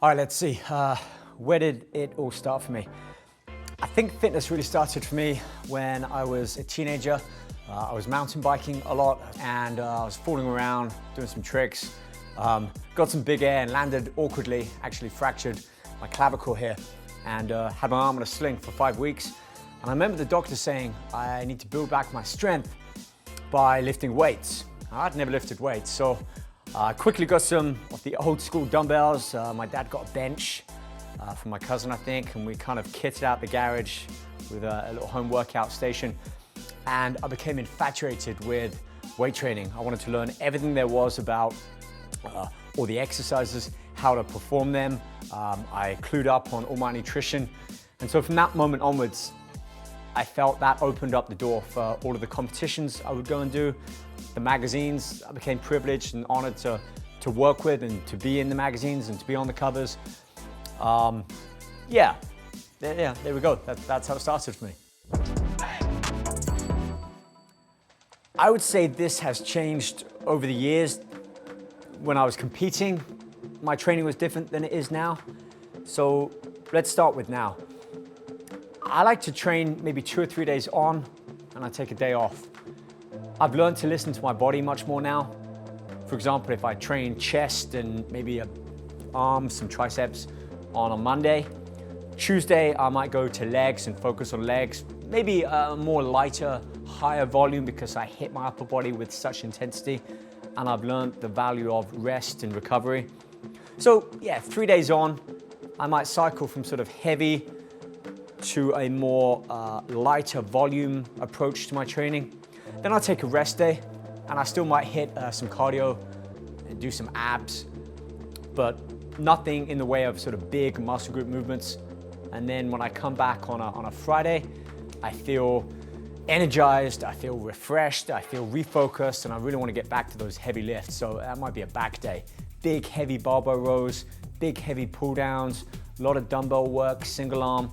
All right, let's see. Where did it all start for me? I think fitness really started for me when I was a teenager. I was mountain biking a lot and I was falling around, doing some tricks. Got some big air and landed awkwardly, actually fractured my clavicle here and had my arm on a sling for 5 weeks. And I remember the doctor saying I need to build back my strength by lifting weights. I'd never lifted weights, so I quickly got some of the old school dumbbells. My dad got a bench from my cousin, I think, and we kind of kitted out the garage with a little home workout station. And I became infatuated with weight training. I wanted to learn everything there was about all the exercises, how to perform them. I clued up on all my nutrition. And so from that moment onwards, I felt that opened up the door for all of the competitions I would go and do. The magazines, I became privileged and honored to work with and to be in the magazines and to be on the covers. Yeah, there we go. That's how it started for me. I would say this has changed over the years. When I was competing, my training was different than it is now. So let's start with now. I like to train maybe 2 or 3 days on and I take a day off. I've learned to listen to my body much more now. For example, if I train chest and maybe arms, some triceps on a Monday, Tuesday I might go to legs and focus on legs, maybe a more lighter, higher volume because I hit my upper body with such intensity and I've learned the value of rest and recovery. So yeah, 3 days on, I might cycle from sort of heavy to a more lighter volume approach to my training. Then I'll take a rest day and I still might hit some cardio and do some abs, but nothing in the way of sort of big muscle group movements. And then when I come back on a Friday, I feel energized, I feel refreshed, I feel refocused, and I really want to get back to those heavy lifts. So that might be a back day. Big heavy barbell rows, big heavy pull downs, a lot of dumbbell work, single arm.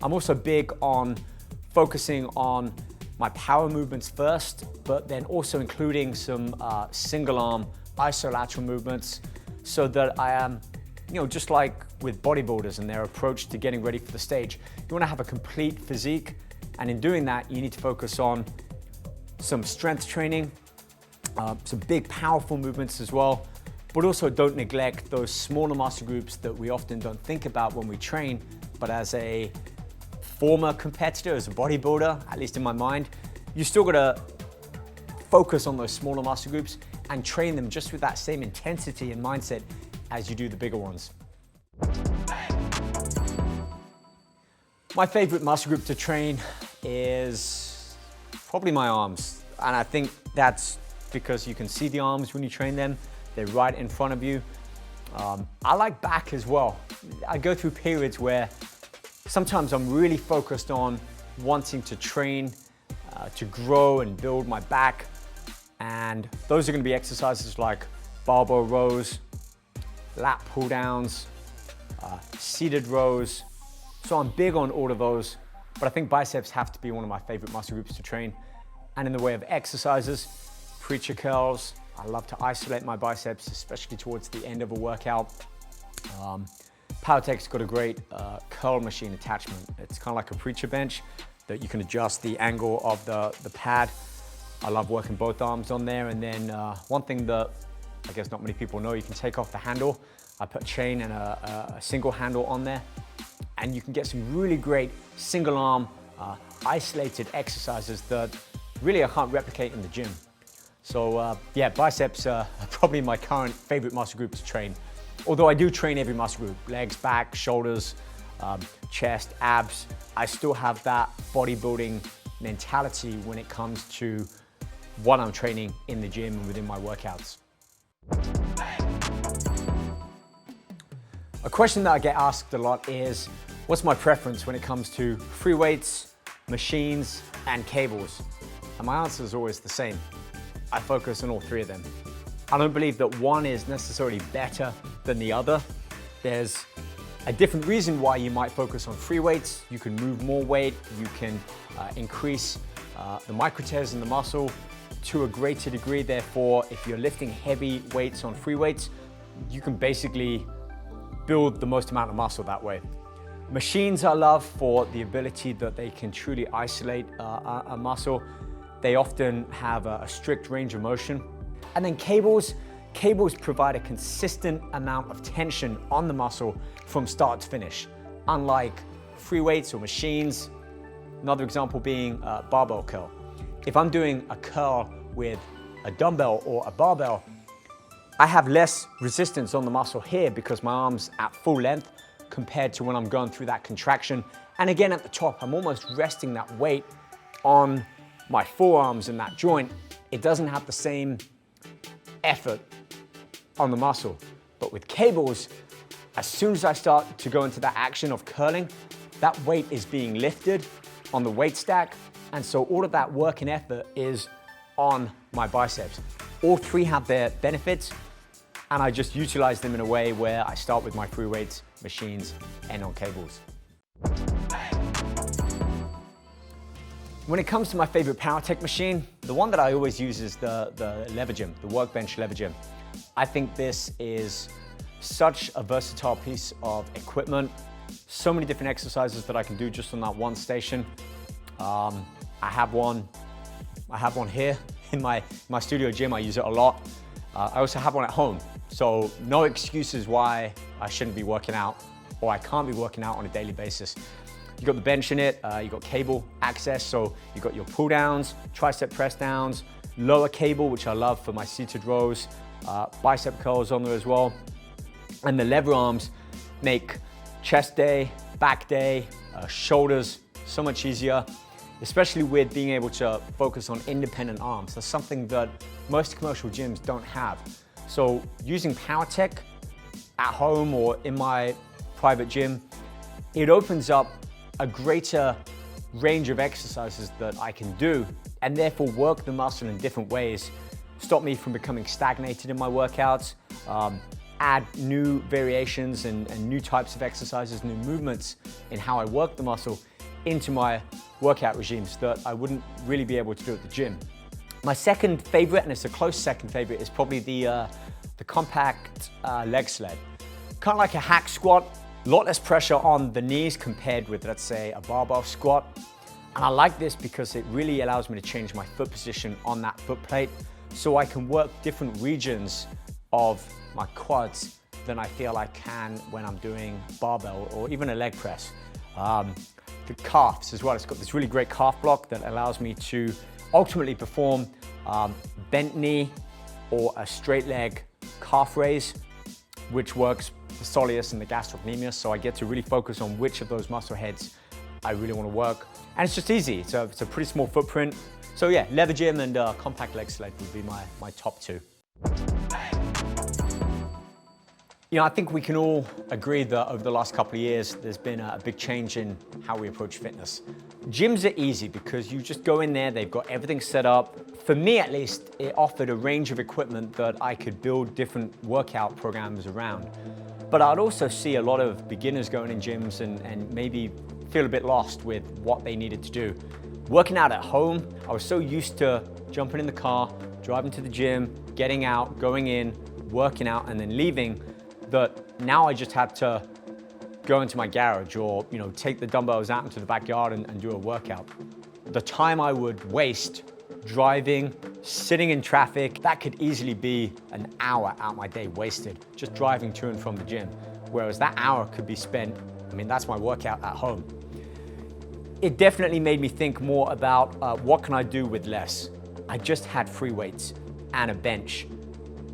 I'm also big on focusing on my power movements first, but then also including some single arm isolateral movements so that I am, just like with bodybuilders and their approach to getting ready for the stage, you want to have a complete physique. And in doing that, you need to focus on some strength training, some big powerful movements as well, but also don't neglect those smaller muscle groups that we often don't think about when we train. But as a former competitor, as a bodybuilder, at least in my mind, you still gotta focus on those smaller muscle groups and train them just with that same intensity and mindset as you do the bigger ones. My favorite muscle group to train is probably my arms. And I think that's because you can see the arms when you train them. They're right in front of you. I like back as well. I go through periods where sometimes I'm really focused on wanting to train, to grow and build my back. And those are gonna be exercises like barbell rows, lat pull downs, seated rows. So I'm big on all of those, but I think biceps have to be one of my favorite muscle groups to train. And in the way of exercises, preacher curls. I love to isolate my biceps, especially towards the end of a workout. Powertec's got a great curl machine attachment. It's kind of like a preacher bench that you can adjust the angle of the pad. I love working both arms on there. And then one thing that I guess not many people know, you can take off the handle. I put a chain and a single handle on there. And you can get some really great single arm, isolated exercises that really I can't replicate in the gym. So yeah, biceps are probably my current favorite muscle group to train. Although I do train every muscle group, legs, back, shoulders, chest, abs, I still have that bodybuilding mentality when it comes to what I'm training in the gym and within my workouts. A question that I get asked a lot is, what's my preference when it comes to free weights, machines, and cables? And my answer is always the same. I focus on all three of them. I don't believe that one is necessarily better than the other. There's a different reason why you might focus on free weights. You can move more weight, you can increase the micro tears in the muscle to a greater degree. Therefore, if you're lifting heavy weights on free weights, you can basically build the most amount of muscle that way. Machines I love for the ability that they can truly isolate a muscle. They often have a strict range of motion. And then cables provide a consistent amount of tension on the muscle from start to finish. Unlike free weights or machines, another example being a barbell curl. If I'm doing a curl with a dumbbell or a barbell, I have less resistance on the muscle here because my arm's at full length compared to when I'm going through that contraction. And again, at the top, I'm almost resting that weight on my forearms in that joint. It doesn't have the same effort on the muscle. But with cables, as soon as I start to go into that action of curling, that weight is being lifted on the weight stack. And so all of that work and effort is on my biceps. All three have their benefits, and I just utilize them in a way where I start with my free weights, machines, and on cables. When it comes to my favorite Powertec machine, the one that I always use is the lever gym, the Workbench lever gym. I think this is such a versatile piece of equipment. So many different exercises that I can do just on that one station. I have one here in my studio gym. I use it a lot. I also have one at home. So no excuses why I shouldn't be working out or I can't be working out on a daily basis. You got the bench in it, you got cable access, so you got your pull downs, tricep press downs, lower cable, which I love for my seated rows, bicep curls on there as well. And the lever arms make chest day, back day, shoulders so much easier, especially with being able to focus on independent arms. That's something that most commercial gyms don't have. So using Powertec at home or in my private gym, it opens up a greater range of exercises that I can do and therefore work the muscle in different ways, stop me from becoming stagnated in my workouts, add new variations and new types of exercises, new movements in how I work the muscle into my workout regimes that I wouldn't really be able to do at the gym. My second favorite, and it's a close second favorite, is probably the compact leg sled. Kind of like a hack squat, a lot less pressure on the knees compared with, let's say, a barbell squat. And I like this because it really allows me to change my foot position on that foot plate so I can work different regions of my quads than I feel I can when I'm doing barbell or even a leg press. The calves as well, it's got this really great calf block that allows me to ultimately perform bent knee or a straight leg calf raise, which works the soleus and the gastrocnemius, so I get to really focus on which of those muscle heads I really want to work. And it's just easy, it's a pretty small footprint. So yeah, lever gym and compact leg sled would be my top two. You know, I think we can all agree that over the last couple of years, there's been a big change in how we approach fitness. Gyms are easy because you just go in there, they've got everything set up. For me at least, it offered a range of equipment that I could build different workout programs around. But I'd also see a lot of beginners going in gyms and maybe feel a bit lost with what they needed to do. Working out at home, I was so used to jumping in the car, driving to the gym, getting out, going in, working out, and then leaving, that now I just had to go into my garage or take the dumbbells out into the backyard and do a workout. The time I would waste driving, sitting in traffic, that could easily be an hour out my day wasted just driving to and from the gym. Whereas that hour could be spent, that's my workout at home. It definitely made me think more about what can I do with less. I just had free weights and a bench.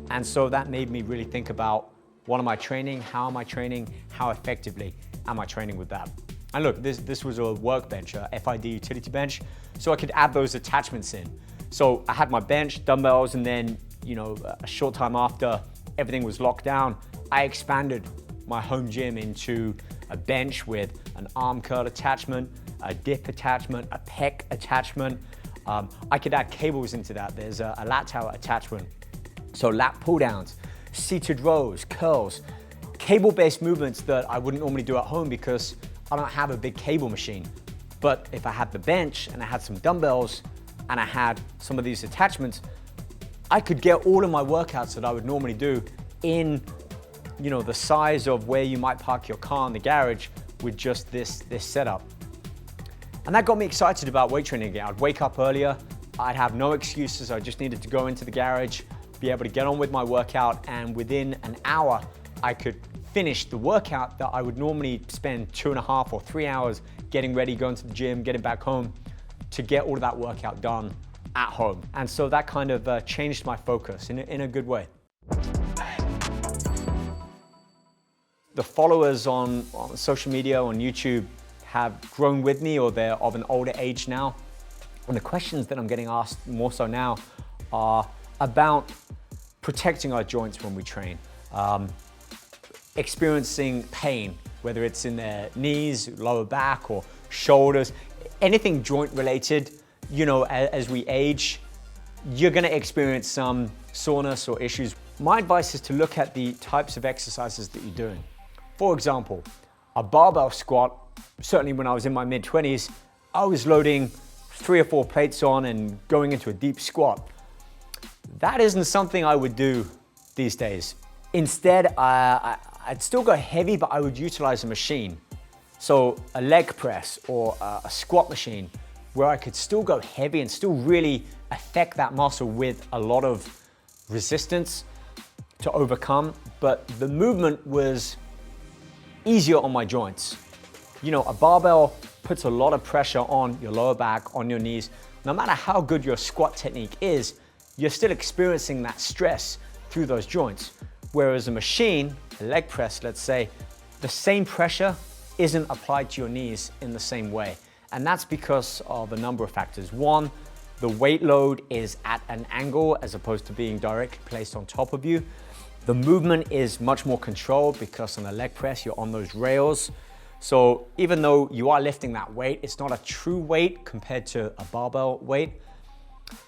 And so that made me really think about what am I training, how am I training, how effectively am I training with that. And look, this was a workbench, a FID utility bench, so I could add those attachments in. So I had my bench, dumbbells, and then a short time after everything was locked down, I expanded my home gym into a bench with an arm curl attachment, a dip attachment, a pec attachment. I could add cables into that. There's a lat tower attachment. So lat pull downs, seated rows, curls, cable-based movements that I wouldn't normally do at home because I don't have a big cable machine. But if I had the bench and I had some dumbbells and I had some of these attachments, I could get all of my workouts that I would normally do in you know, the size of where you might park your car in the garage with just this setup. And that got me excited about weight training again. I'd wake up earlier, I'd have no excuses, I just needed to go into the garage, be able to get on with my workout, and within an hour, I could finish the workout that I would normally spend 2.5 or 3 hours getting ready, going to the gym, getting back home, to get all of that workout done at home. And so that kind of changed my focus in a good way. The followers on social media, on YouTube, have grown with me, or they're of an older age now. And the questions that I'm getting asked more so now are about protecting our joints when we train, experiencing pain, whether it's in their knees, lower back, or shoulders, anything joint related. You know, as we age, you're gonna experience some soreness or issues. My advice is to look at the types of exercises that you're doing. For example, a barbell squat, certainly when I was in my mid-20s, I was loading 3 or 4 plates on and going into a deep squat. That isn't something I would do these days. Instead, I'd still go heavy, but I would utilize a machine. So a leg press or a squat machine where I could still go heavy and still really affect that muscle with a lot of resistance to overcome, but the movement was easier on my joints. You know, a barbell puts a lot of pressure on your lower back, on your knees. No matter how good your squat technique is, you're still experiencing that stress through those joints. Whereas a machine, a leg press, let's say, the same pressure isn't applied to your knees in the same way. And that's because of a number of factors. One, the weight load is at an angle as opposed to being directly placed on top of you. The movement is much more controlled because on a leg press, you're on those rails. So even though you are lifting that weight, it's not a true weight compared to a barbell weight.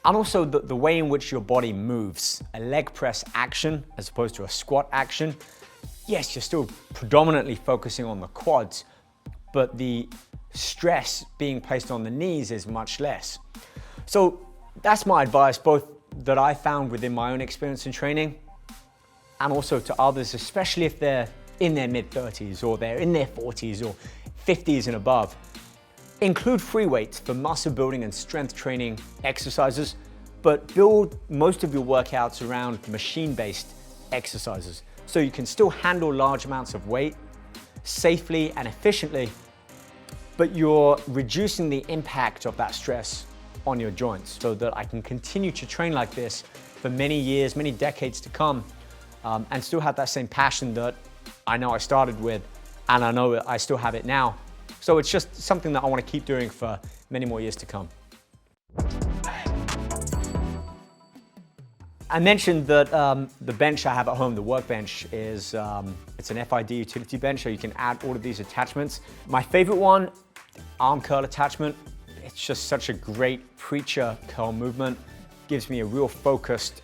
And also the way in which your body moves. A leg press action as opposed to a squat action. Yes, you're still predominantly focusing on the quads, but the stress being placed on the knees is much less. So that's my advice, both that I found within my own experience in training and also to others, especially if they're in their mid-30s or they're in their 40s or 50s and above. Include free weights for muscle building and strength training exercises, but build most of your workouts around machine-based exercises so you can still handle large amounts of weight safely and efficiently, but you're reducing the impact of that stress on your joints so that I can continue to train like this for many years, many decades to come, and still have that same passion that I know I started with, and I know I still have it now. So it's just something that I want to keep doing for many more years to come. I mentioned that the bench I have at home, the Workbench, is it's an FID utility bench, so you can add all of these attachments. My favorite one, arm curl attachment. It's just such a great preacher curl movement. Gives me a real focused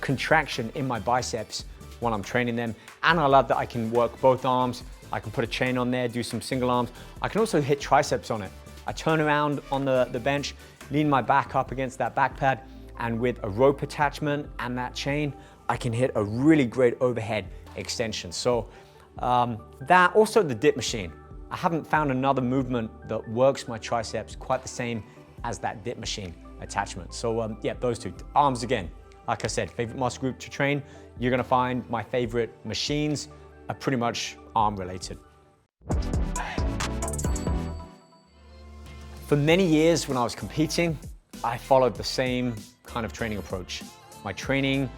contraction in my biceps when I'm training them. And I love that I can work both arms. I can put a chain on there, do some single arms. I can also hit triceps on it. I turn around on the bench, lean my back up against that back pad, and with a rope attachment and that chain, I can hit a really great overhead extension. So that, also the dip machine. I haven't found another movement that works my triceps quite the same as that dip machine attachment. So yeah, those two. Arms again, like I said, favorite muscle group to train. You're gonna find my favorite machines are pretty much arm related. For many years when I was competing, I followed the same kind of training approach. My training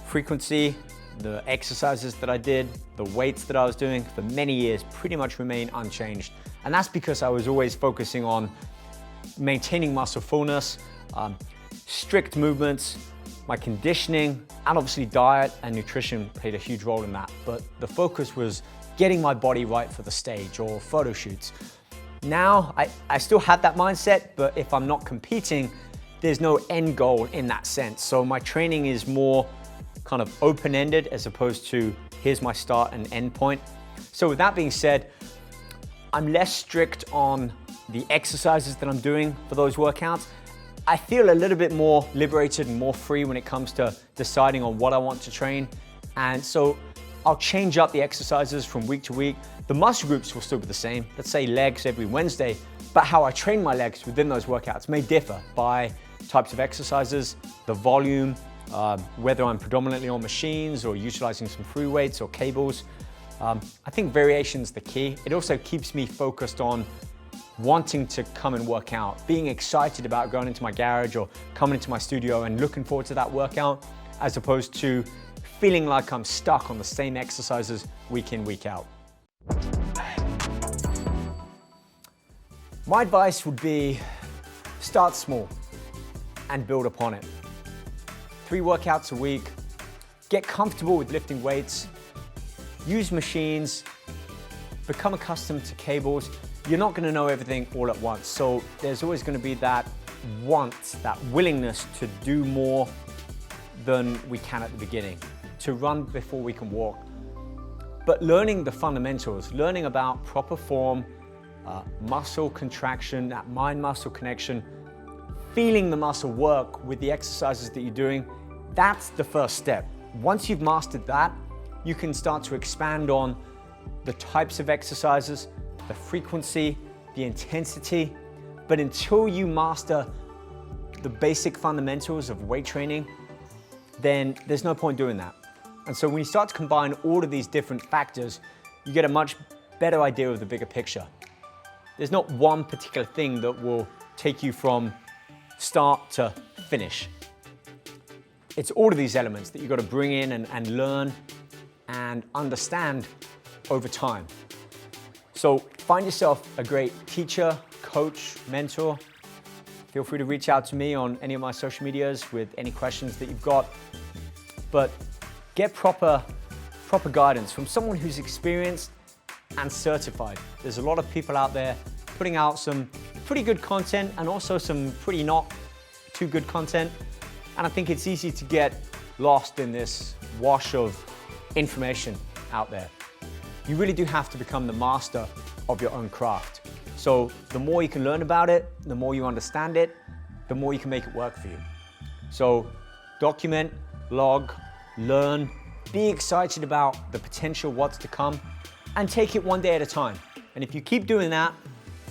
frequency, the exercises that I did, the weights that I was doing for many years pretty much remained unchanged. And that's because I was always focusing on maintaining muscle fullness, strict movements, my conditioning, and obviously diet and nutrition played a huge role in that. But the focus was getting my body right for the stage or photo shoots. Now, I still had that mindset, but if I'm not competing, there's no end goal in that sense. So my training is more kind of open-ended as opposed to here's my start and end point. So with that being said, I'm less strict on the exercises that I'm doing for those workouts. I feel a little bit more liberated and more free when it comes to deciding on what I want to train. And so I'll change up the exercises from week to week. The muscle groups will still be the same. Let's say legs every Wednesday, but how I train my legs within those workouts may differ by types of exercises, the volume, whether I'm predominantly on machines or utilizing some free weights or cables. I think variation's the key. It also keeps me focused on wanting to come and work out, being excited about going into my garage or coming into my studio and looking forward to that workout, as opposed to feeling like I'm stuck on the same exercises week in, week out. My advice would be start small and build upon it. 3 workouts a week, get comfortable with lifting weights, use machines, become accustomed to cables. You're not going to know everything all at once, so there's always going to be that want, that willingness to do more than we can at the beginning, to run before we can walk. But learning the fundamentals, learning about proper form, muscle contraction, that mind-muscle connection, feeling the muscle work with the exercises that you're doing, that's the first step. Once you've mastered that, you can start to expand on the types of exercises, the frequency, the intensity. But until you master the basic fundamentals of weight training, then there's no point doing that. And so when you start to combine all of these different factors, you get a much better idea of the bigger picture. There's not one particular thing that will take you from start to finish. It's all of these elements that you've got to bring in and learn and understand over time. So find yourself a great teacher, coach, mentor. Feel free to reach out to me on any of my social medias with any questions that you've got. But get proper guidance from someone who's experienced and certified. There's a lot of people out there putting out some pretty good content and also some pretty not too good content. And I think it's easy to get lost in this wash of information out there. You really do have to become the master of your own craft. So the more you can learn about it, the more you understand it, the more you can make it work for you. So document, log, learn, be excited about the potential what's to come, and take it one day at a time. And if you keep doing that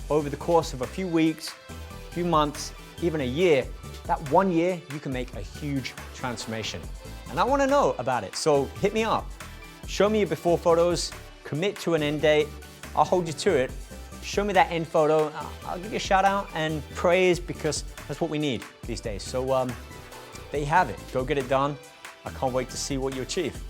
over the course of a few weeks, a few months, even a year, that 1 year, you can make a huge transformation. And I want to know about it, so hit me up. Show me your before photos, commit to an end date, I'll hold you to it. Show me that end photo, I'll give you a shout out and praise, because that's what we need these days. So there you have it, go get it done. I can't wait to see what you achieve.